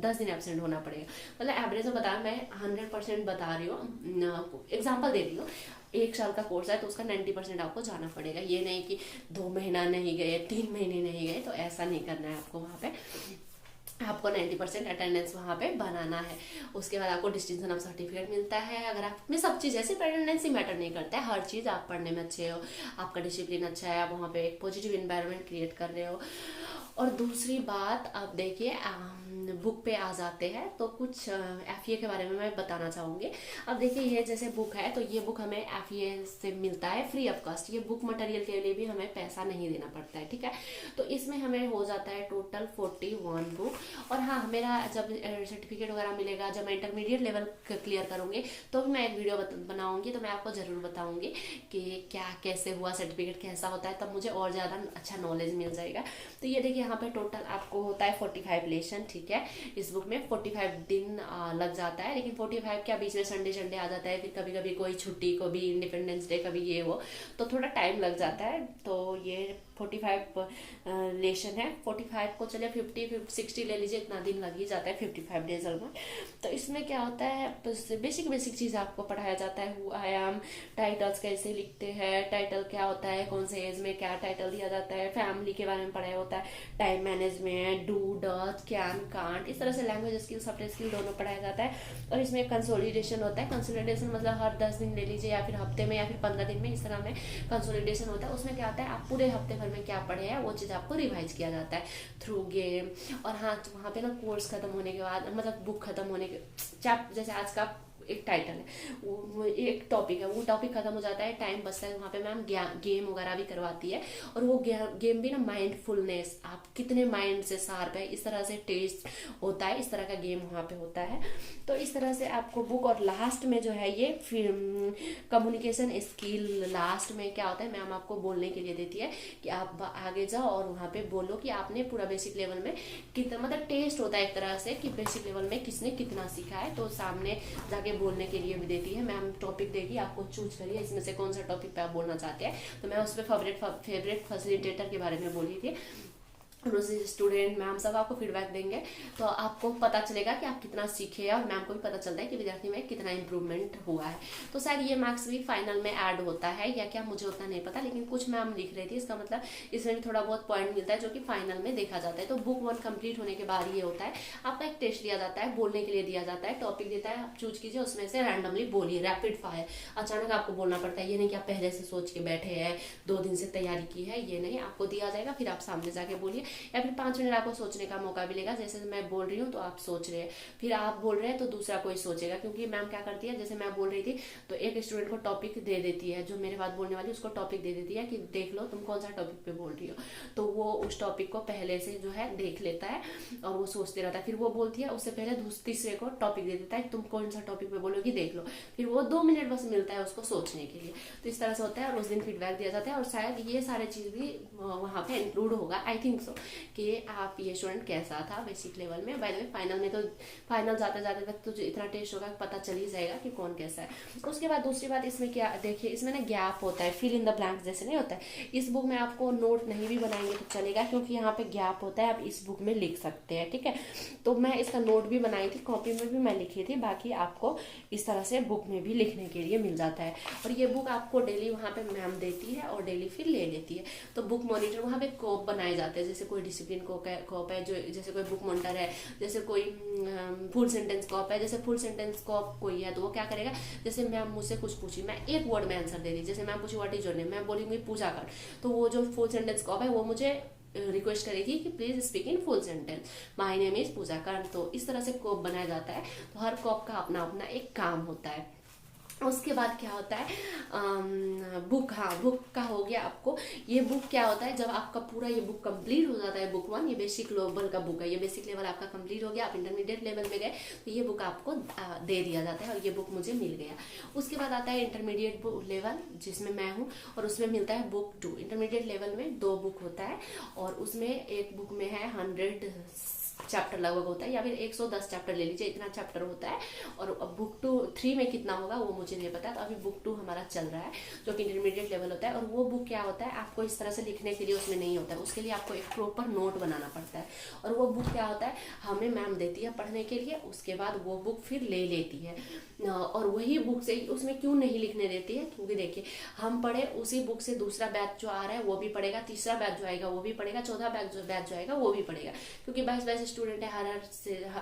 10 दिन एब्सेंट होना पड़ेगा। मतलब एवरेज में बता, मैं 100% बता रही हूँ, एग्जाम्पल दे रही हूँ। 1 साल का कोर्स है तो उसका 90% आपको जाना पड़ेगा। ये नहीं कि 2 महीना नहीं गए, 3 महीने नहीं गए, तो ऐसा नहीं करना है आपको। वहाँ पे आपको 90% अटेंडेंस वहाँ पे बनाना है। उसके बाद आपको डिस्टिंक्शन ऑफ सर्टिफिकेट मिलता है। अगर आप में सब चीज़ ऐसी अटेंडेंस ही मैटर नहीं करता है, हर चीज़, आप पढ़ने में अच्छे हो, आपका डिसिप्लिन अच्छा है, आप वहाँ पे एक पॉजिटिव इन्वायरमेंट क्रिएट कर रहे हो। और दूसरी बात, आप देखिए बुक पे आ जाते हैं तो कुछ एफईए के बारे में मैं बताना चाहूँगी। अब देखिए ये जैसे बुक है, तो ये बुक हमें एफईए से मिलता है फ्री ऑफ कॉस्ट। ये बुक मटेरियल के लिए भी हमें पैसा नहीं देना पड़ता है, ठीक है। तो इसमें हमें हो जाता है टोटल 41 बुक। और हाँ, मेरा जब सर्टिफिकेट वगैरह मिलेगा, जब मैं इंटरमीडिएट लेवल क्लियर करूँगी तो भी मैं एक वीडियो बनाऊँगी, तो मैं आपको ज़रूर बताऊँगी कि क्या कैसे हुआ, सर्टिफिकेट कैसा होता है, तब मुझे और ज़्यादा अच्छा नॉलेज मिल जाएगा। तो ये देखिए यहाँ पे टोटल आपको होता है 45 लेसन, ठीक है। इस बुक में 45 दिन लग जाता है। लेकिन 45 क्या, बीच में संडे आ जाता है, फिर कभी कभी कोई छुट्टी, कभी इंडिपेंडेंस डे, कभी ये वो, तो थोड़ा टाइम लग जाता है। तो ये 45 लेसन है। 45 को चलिए 50-60 ले लीजिए, इतना दिन लग ही जाता है 55 डेज ऑलमोस्ट। तो इसमें क्या होता है, बेसिक चीज़ आपको पढ़ाया जाता है। हु आई एम, टाइटल्स कैसे लिखते हैं, टाइटल क्या होता है, कौन से एज में क्या टाइटल दिया जाता है, फैमिली के बारे में पढ़ाया होता है, time management, do does, can, can't, इस तरह से लैंग्वेज स्किल, सॉफ्टवेयर स्किल दोनों पढ़ाया जाता है। और इसमें कंसोलिडेशन होता है। कंसोलिडेशन मतलब हर 10 दिन ले लीजिए, या फिर हफ्ते में, या फिर 15 दिन में, इस तरह में कंसोलिडेशन होता है। उसमें क्या होता है, आप पूरे हफ्ते भर में क्या पढ़े हैं वो चीज़ आपको रिवाइज किया जाता है थ्रू गेम। और हाँ, वहाँ पे ना कोर्स खत्म होने के बाद, मतलब बुक खत्म होने के जैसे आज का एक टाइटल है, वो एक टॉपिक है, वो टॉपिक खत्म हो जाता है, टाइम बचता है, वहाँ पे मैम गेम वगैरह भी करवाती है। और वो गेम भी ना माइंडफुलनेस, आप कितने माइंड से शार्प है, इस तरह से टेस्ट होता है, इस तरह का गेम वहाँ पे होता है। तो इस तरह से आपको बुक, और लास्ट में जो है ये कम्युनिकेशन स्किल, लास्ट में क्या होता है, मैम आपको बोलने के लिए देती है कि आप आगे जाओ और वहाँ पे बोलो कि आपने पूरा बेसिक लेवल में कितना, मतलब टेस्ट होता है एक तरह से कि बेसिक लेवल में किसने कितना सीखा है। तो सामने जाके बोलने के लिए भी देती है। मैम टॉपिक देगी, आपको चूज करिए इसमें से कौन सा टॉपिक पे आप बोलना चाहते हैं। तो मैं उस पर फेवरेट फैसिलिटेटर के बारे में बोली थी। स्टूडेंट, मैम सब आपको फीडबैक देंगे, तो आपको पता चलेगा कि आप कितना सीखे हैं, और मैम को भी पता चलता है कि विद्यार्थी में कितना इंप्रूवमेंट हुआ है। तो शायद ये मार्क्स भी फाइनल में ऐड होता है या क्या, मुझे उतना नहीं पता, लेकिन कुछ मैम लिख रही थी। इसका मतलब इसमें भी थोड़ा बहुत पॉइंट मिलता है जो कि फाइनल में देखा जाता है। तो बुक 1 कंप्लीट होने के बाद ये होता है, आपका एक टेस्ट दिया जाता है, बोलने के लिए दिया जाता है, टॉपिक देता है, आप चूज कीजिए, उसमें से रैंडमली बोलिए, रैपिड फायर, अचानक आपको बोलना पड़ता है। ये नहीं कि आप पहले से सोच के बैठे हैं, 2 दिन से तैयारी की है, ये नहीं, आपको दिया जाएगा, फिर आप सामने जाके बोलिए, या फिर 5 मिनट आपको सोचने का मौका मिलेगा। जैसे मैं बोल रही हूँ तो आप सोच रहे हैं, फिर आप बोल रहे हैं तो दूसरा कोई सोचेगा। क्योंकि मैम क्या करती है, जैसे मैं बोल रही थी तो एक स्टूडेंट को टॉपिक दे देती है, जो मेरे बाद बोलने वाली उसको टॉपिक दे देती है कि देख लो तुम कौन सा टॉपिक पे बोल रही हो। तो वो उस टॉपिक को पहले से जो है देख लेता है और वो सोचते रहता है। फिर वो बोलती है, उससे पहले तीसरे को टॉपिक दे देता है, तुम कौन सा टॉपिक पे बोलोगी देख लो। फिर वो 2 मिनट बस मिलता है उसको सोचने के लिए। तो इस तरह से होता है, और उस दिन फीडबैक दिया जाता है। और शायद ये सारे चीज भी वहाँ पे इंक्लूड होगा, आई थिंक सो, कि आप ये स्टूडेंट कैसा था बेसिक लेवल में। बाय द वे फाइनल में तो, फाइनल जाते जाते तक तो इतना टेस्ट होगा, पता चल ही जाएगा कि कौन कैसा है। उसके बाद दूसरी बात इसमें क्या, देखिए इसमें ना गैप होता है, फिल इन द ब्लैंक जैसे नहीं होता है। इस बुक में आपको नोट नहीं भी बनाएंगे तो चलेगा, क्योंकि यहाँ पे गैप होता है, आप इस बुक में लिख सकते हैं, ठीक है। तो मैं इसका नोट भी बनाई थी, कॉपी में भी मैं लिखी थी, बाकी आपको इस तरह से बुक में भी लिखने के लिए मिल जाता है। और ये बुक आपको डेली वहाँ पे मैम देती है और डेली फिर ले लेती है। तो बुक मॉनिटर वहाँ पे कॉप बनाए जाते हैं, जैसे कोई डिसिप्लिन कॉप है, जो जैसे कोई बुक मॉनिटर है, जैसे कोई फुल सेंटेंस कॉप है। जैसे फुल सेंटेंस कॉप कोई है तो वो क्या करेगा, जैसे मैम मुझसे कुछ पूछी, मैं एक वर्ड में आंसर दे दी। जैसे मैम पूछी व्हाट इज योर नेम, मैं बोलूंगी पूजा कर, तो वो जो फुल सेंटेंस कॉप है वो मुझे रिक्वेस्ट करेगी कि please speak in full sentence, my name is Pooja कर। तो इस तरह से कॉप बनाया जाता है। तो हर कॉप का अपना अपना एक काम होता है। उसके बाद क्या होता है, बुक, हाँ बुक का हो गया आपको। ये बुक क्या होता है, जब आपका पूरा ये बुक कंप्लीट हो जाता है, बुक 1, ये बेसिक लेवल का बुक है, ये बेसिक लेवल आपका कंप्लीट हो गया, आप इंटरमीडिएट लेवल में गए तो ये बुक आपको दे दिया जाता है, और ये बुक मुझे मिल गया। उसके बाद आता है इंटरमीडिएट लेवल, जिसमें मैं हूँ, और उसमें मिलता है बुक 2। इंटरमीडिएट लेवल में 2 बुक होता है, और उसमें एक बुक में है 100 चैप्टर लगभग होता है, या फिर 110 चैप्टर ले लीजिए, इतना चैप्टर होता है। और अब बुक 3 में कितना होगा वो मुझे नहीं पता। तो अभी बुक 2 हमारा चल रहा है जो कि इंटरमीडिएट लेवल होता है। और वो बुक क्या होता है, आपको इस तरह से लिखने के लिए उसमें नहीं होता है, उसके लिए आपको एक प्रॉपर नोट बनाना पड़ता है। और वो बुक क्या होता है, हमें मैम देती है पढ़ने के लिए, उसके बाद वो बुक फिर ले लेती है। और वही बुक से, उसमें क्यों नहीं लिखने देती है, क्योंकि देखिए हम पढ़े उसी बुक से दूसरा बैच जो आ रहा है वो भी पढ़ेगा, तीसरा बैच जो आएगा वो भी पढ़ेगा, चौथा बैच जो आएगा वो भी पढ़ेगा, क्योंकि 22 स्टूडेंट है हर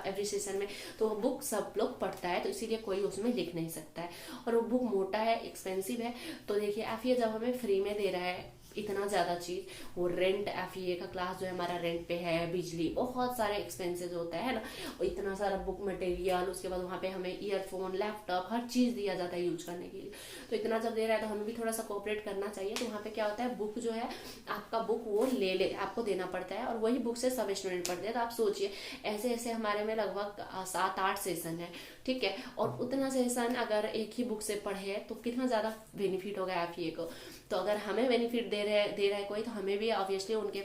एवरी सेशन में। तो वो बुक सब लोग पढ़ता है, तो इसीलिए कोई उसमें लिख नहीं सकता है। और वो बुक मोटा है, एक्सपेंसिव है। तो देखिए एफईए जब हमें फ्री में दे रहा है इतना ज़्यादा चीज़, वो रेंट, एफईए का क्लास जो है हमारा रेंट पे है, बिजली, बहुत सारे एक्सपेंसेस होता है ना, और इतना सारा बुक मटेरियल, उसके बाद वहाँ पे हमें ईयरफोन, लैपटॉप, हर चीज़ दिया जाता है यूज करने के लिए। तो इतना जब दे रहा है तो हमें भी थोड़ा सा कोऑपरेट करना चाहिए। तो वहाँ पे क्या होता है, बुक जो है आपका बुक वो ले आपको देना पड़ता है, और वही बुक से सब स्टूडेंट पढ़ते हैं। तो आप सोचिए ऐसे ऐसे हमारे में लगभग 7-8 सेशन है, ठीक है। और उतना सेशन अगर एक ही बुक से पढ़े तो कितना ज़्यादा बेनिफिट होगा एफईए को। तो अगर हमें बेनिफिट दे रहा है कोई, तो हमें भी ऑब्वियसली उनके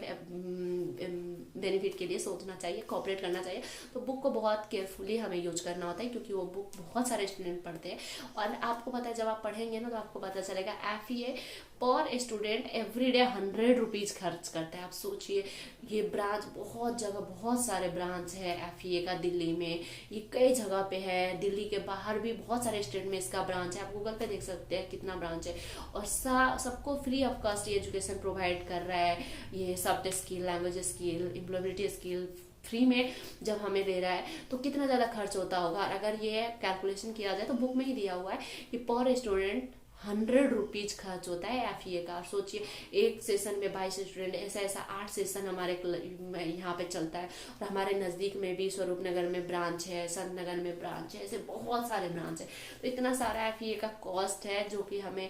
बेनिफिट के लिए सोचना चाहिए, कोऑपरेट करना चाहिए। तो बुक को बहुत केयरफुली हमें यूज करना होता है, क्योंकि वो बुक बहुत सारे स्टूडेंट पढ़ते हैं। और आपको पता है जब आप पढ़ेंगे ना तो आपको पता चलेगा एफईए पर स्टूडेंट एवरीडे 100 रुपीज़ खर्च करता है। आप सोचिए, ये ब्रांच बहुत जगह, बहुत सारे ब्रांच है एफईए का दिल्ली में, ये कई जगह पे है, दिल्ली के बाहर भी बहुत सारे स्टेट में इसका ब्रांच है। आप गूगल पे देख सकते हैं कितना ब्रांच है। और सबको फ्री ऑफ कॉस्ट ये एजुकेशन प्रोवाइड कर रहा है। ये soft skill, language skill, employability skill free में जब हमें दे रहा है तो कितना ज़्यादा खर्च होता होगा। और अगर ये कैलकुलेशन किया जाए तो बुक में ही दिया हुआ है कि पर स्टूडेंट 100 रुपीज़ खर्च होता है एफईए का। और सोचिए एक सेशन में 22 स्टूडेंट, ऐसा 8 सेशन हमारे यहाँ पे चलता है। और हमारे नज़दीक में भी स्वरूप नगर में ब्रांच है, संत नगर में ब्रांच है, ऐसे बहुत सारे ब्रांच है। तो इतना सारा एफईए का कॉस्ट है जो कि हमें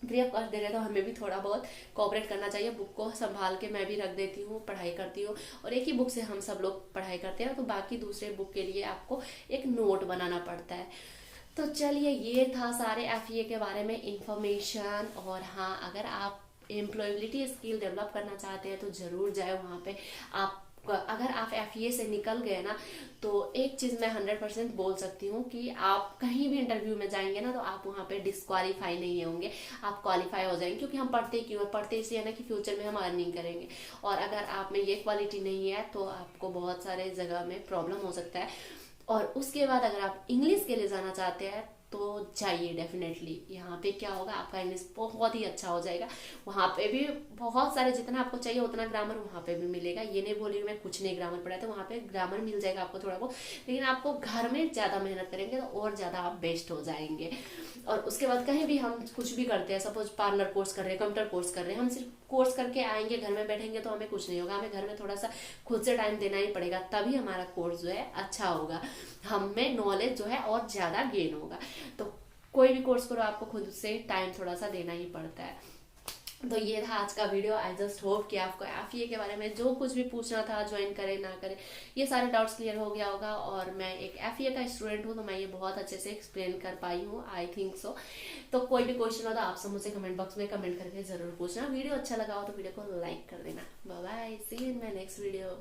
फ्री ऑफ कॉस्ट दे रहे हैं। तो हमें भी थोड़ा बहुत कोऑपरेट करना चाहिए। बुक को संभाल के मैं भी रख देती हूँ, पढ़ाई करती हूँ, और एक ही बुक से हम सब लोग पढ़ाई करते हैं। तो बाकी दूसरे बुक के लिए आपको एक नोट बनाना पड़ता है। तो चलिए ये था सारे एफईए के बारे में इंफॉर्मेशन। और हाँ, अगर आप एम्प्लॉयबिलिटी स्किल डेवलप करना चाहते हैं तो ज़रूर जाए वहाँ पे। आप अगर आप एफईए से निकल गए ना तो एक चीज़ मैं 100% बोल सकती हूँ कि आप कहीं भी इंटरव्यू में जाएंगे ना तो आप वहाँ पे डिस्क्वालीफाई नहीं होंगे, आप क्वालिफाई हो जाएंगे। क्योंकि हम पढ़ते क्यों है, पढ़ते इसलिए ना कि फ्यूचर में हम अर्निंग करेंगे। और अगर आप में ये क्वालिटी नहीं है तो आपको बहुत सारे जगह में प्रॉब्लम हो सकता है। और उसके बाद अगर आप इंग्लिश के लिए जाना चाहते हैं तो जाइए डेफिनेटली। यहाँ पे क्या होगा, आपका इंग्लिश बहुत ही अच्छा हो जाएगा। वहाँ पे भी बहुत सारे, जितना आपको चाहिए उतना ग्रामर वहाँ पे भी मिलेगा। ये नहीं बोली मैं कुछ नहीं ग्रामर पढ़ा, तो वहाँ पे ग्रामर मिल जाएगा आपको थोड़ा बहुत। लेकिन आपको घर में ज़्यादा मेहनत करेंगे तो और ज़्यादा आप बेस्ट हो जाएंगे। और उसके बाद कहीं भी हम कुछ भी करते हैं, सपोज पार्लर कोर्स कर रहे हैं, कंप्यूटर कोर्स कर रहे हैं, हम सिर्फ कोर्स करके आएंगे, घर में बैठेंगे तो हमें कुछ नहीं होगा। हमें घर में थोड़ा सा खुद से टाइम देना ही पड़ेगा, तभी हमारा कोर्स जो है अच्छा होगा, हमें नॉलेज जो है और ज़्यादा गेन होगा। तो कोई भी कोर्स करो आपको खुद से टाइम थोड़ा सा देना ही पड़ता है। तो ये था आज का वीडियो। आई जस्ट होप कि आपको एफईए के बारे में जो कुछ भी पूछना था, ज्वाइन करें ना करें, ये सारे डाउट्स क्लियर हो गया होगा। और मैं एक एफईए का स्टूडेंट हूँ तो मैं ये बहुत अच्छे से एक्सप्लेन कर पाई हूँ, आई थिंक सो। तो कोई भी क्वेश्चन हो तो आप सब मुझे कमेंट बॉक्स में कमेंट करके जरूर पूछना। वीडियो अच्छा लगा हो तो वीडियो को लाइक कर देना। Bye bye, see you in my next video.